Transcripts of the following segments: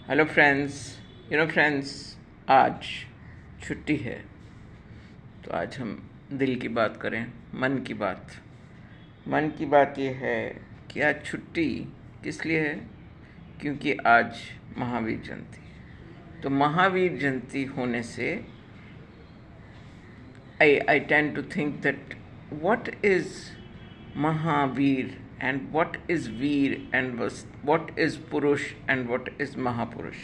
Hello friends. Friends, आज छुट्टी है तो आज हम दिल की बात करें। मन की बात ये है कि आज छुट्टी किस लिए है? क्योंकि आज महावीर जयंती है। तो महावीर जयंती होने से I tend to think that what is Mahavir and what is Veer and what is Purush and what is Mahapurush?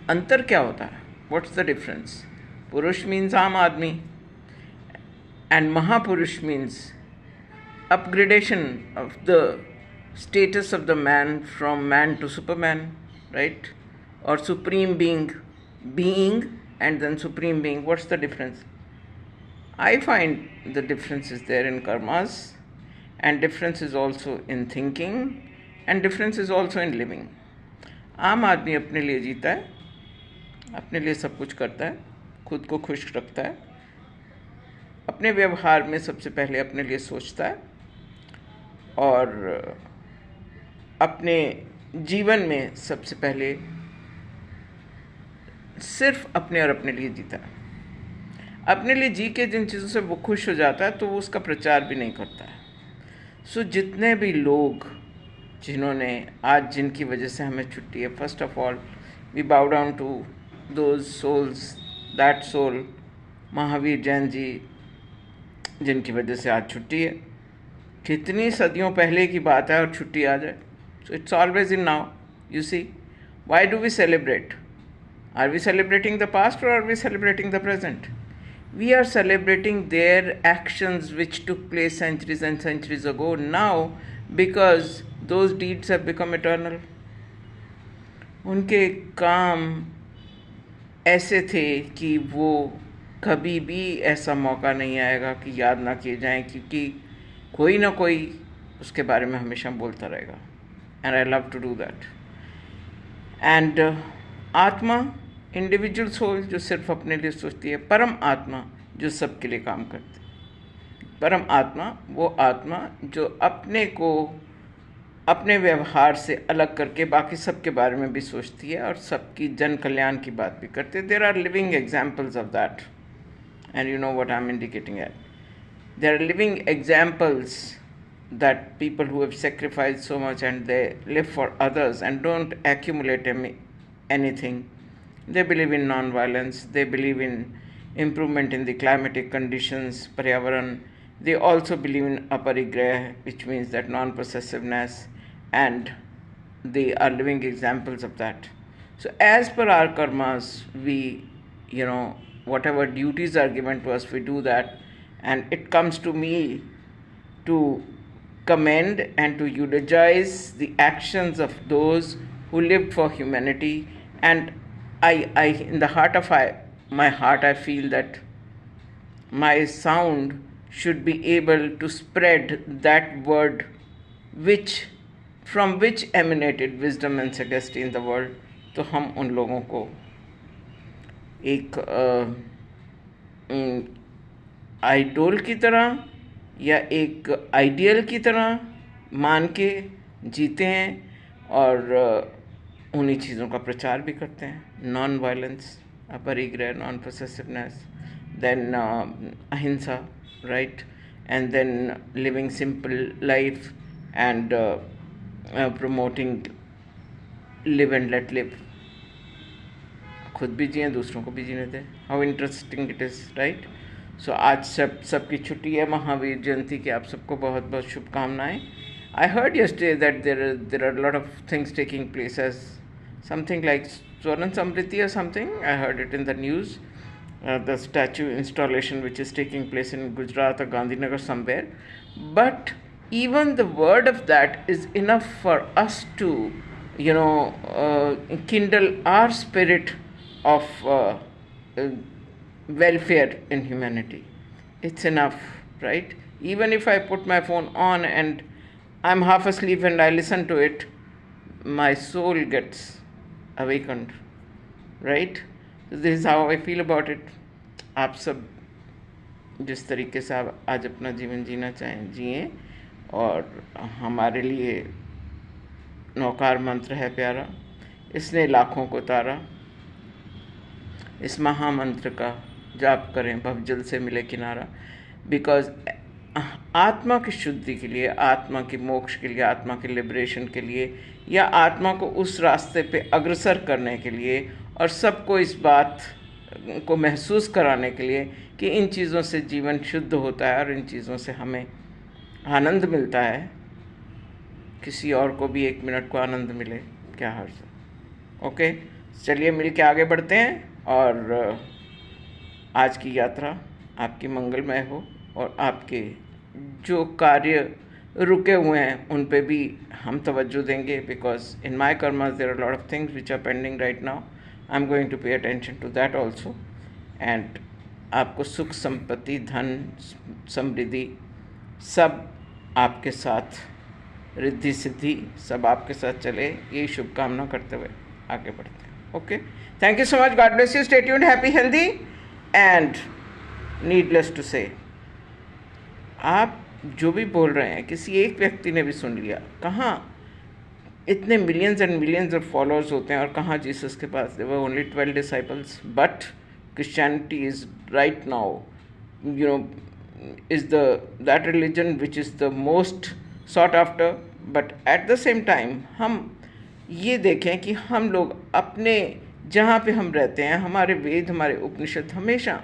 अंतर क्या होता है? What's the difference? Purush means आम आदमी and Mahapurush means upgradation of the status of the man from man to superman, right? Or supreme being and then supreme being. What's the difference? I find the difference is there in karmas, and difference is also in thinking, and difference is also in living. आम आदमी अपने लिए जीता है, अपने लिए सब कुछ करता है, खुद को खुश रखता है, अपने व्यवहार में सबसे पहले अपने लिए सोचता है और अपने जीवन में सबसे पहले सिर्फ अपने और अपने लिए जीता है। अपने लिए जी के जिन चीज़ों से वो खुश हो जाता है तो वो उसका प्रचार भी नहीं करता है। सो जितने भी लोग जिन्होंने आज जिनकी वजह से हमें छुट्टी है, first of all we bow down to those souls, that soul Mahavir Jain ji, जिनकी वजह से आज छुट्टी है। कितनी सदियों पहले की बात है और छुट्टी आ जाए। So it's always in now. You see, why do we celebrate? Are we celebrating the past और are we celebrating the present? We are celebrating their actions which took place centuries and centuries ago now because those deeds have become eternal. उनके काम ऐसे थे कि वो कभी भी ऐसा मौका नहीं आएगा कि याद ना किए जाएं, क्योंकि कोई ना कोई उसके बारे में हमेशा बोलता रहेगा। And I love to do that. And आत्मा, इंडिविजुअल सोल जो सिर्फ अपने लिए सोचती है, परम आत्मा जो सबके लिए काम करती है। परम आत्मा वो आत्मा जो अपने को अपने व्यवहार से अलग करके बाकी सबके बारे में भी सोचती है और सबकी जन कल्याण की बात भी करती है। There are living examples of that, and you know what I am indicating at. There are living examples that people who have sacrificed so much and they live for others and don't accumulate anything. They believe in non-violence, they believe in improvement in the climatic conditions, Paryavaran. They also believe in aparigraha, which means that non-possessiveness, and they are living examples of that. So as per our karmas, we, whatever duties are given to us, we do that, and it comes to me to commend and to eulogize the actions of those who lived for humanity. And I in the heart of my heart, I feel that my sound should be able to spread that word from which emanated wisdom and sagacity in the world. तो हम उन लोगों को एक idol की तरह या एक आइडियल की तरह मान के जीते हैं और उन्हीं चीज़ों का प्रचार भी करते हैं। Non violence, aparigraha, non possessiveness, then ahimsa, right, and then living simple life and promoting live and let live. खुद भी जिए, दूसरों को भी जीने दें। How interesting it is, right? So आज सबकी छुट्टी है महावीर जयंती की। आप सबको बहुत बहुत शुभकामनाएं। I heard yesterday that there are a lot of things taking place as something like Swaran Samriti or something. I heard it in the news. The statue installation which is taking place in Gujarat or Gandhinagar somewhere. But even the word of that is enough for us to, kindle our spirit of welfare in humanity. It's enough, right? Even if I put my phone on and I'm half asleep and I listen to it, my soul gets awakened, right? So this is how I feel about it. आप सब जिस तरीके से आप आज अपना जीवन जीना चाहें जिए, और हमारे लिए नौकार मंत्र है प्यारा इसने लाखों को तारा। इस महामंत्र का जाप करें, भवजल से मिले किनारा। बिकॉज आत्मा की शुद्धि के लिए, आत्मा की मोक्ष के लिए, आत्मा के लिबरेशन के लिए, या आत्मा को उस रास्ते पे अग्रसर करने के लिए, और सबको इस बात को महसूस कराने के लिए कि इन चीज़ों से जीवन शुद्ध होता है और इन चीज़ों से हमें आनंद मिलता है। किसी और को भी 1 मिनट को आनंद मिले, क्या हर्ज है। ओके, चलिए मिल के आगे बढ़ते हैं, और आज की यात्रा आपकी मंगलमय हो, और आपके जो कार्य रुके हुए हैं उन पे भी हम तवज्जो देंगे। Because in my karmas there are lot of things which are pending right now. I am going to pay attention to that also. And आपको सुख, संपत्ति, धन, समृद्धि सब आपके साथ, रिद्धि सिद्धि सब आपके साथ चले, यही शुभकामना करते हुए आगे बढ़ते हैं। Okay, thank you so much, God bless you, stay tuned, happy healthy, and needless to say, आप जो भी बोल रहे हैं किसी एक व्यक्ति ने भी सुन लिया। कहाँ इतने millions and millions of followers होते हैं, और कहाँ जीसस के पास there were only 12 disciples. But Christianity is right now, you know, is that religion which is the most sought after. But at the same time हम ये देखें कि हम लोग अपने जहाँ पे हम रहते हैं, हमारे वेद, हमारे उपनिषद हमेशा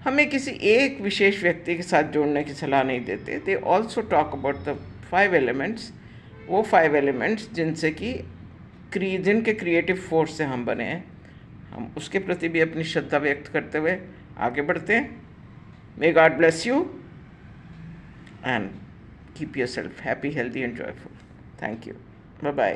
हमें किसी एक विशेष व्यक्ति के साथ जोड़ने की सलाह नहीं देते। They also talk about the 5 elements, वो 5 एलिमेंट्स जिनसे कि जिनके क्रिएटिव फोर्स से हम बने हैं। हम उसके प्रति भी अपनी श्रद्धा व्यक्त करते हुए आगे बढ़ते हैं। May God bless you and keep yourself happy, healthy and joyful. Thank you. Bye bye.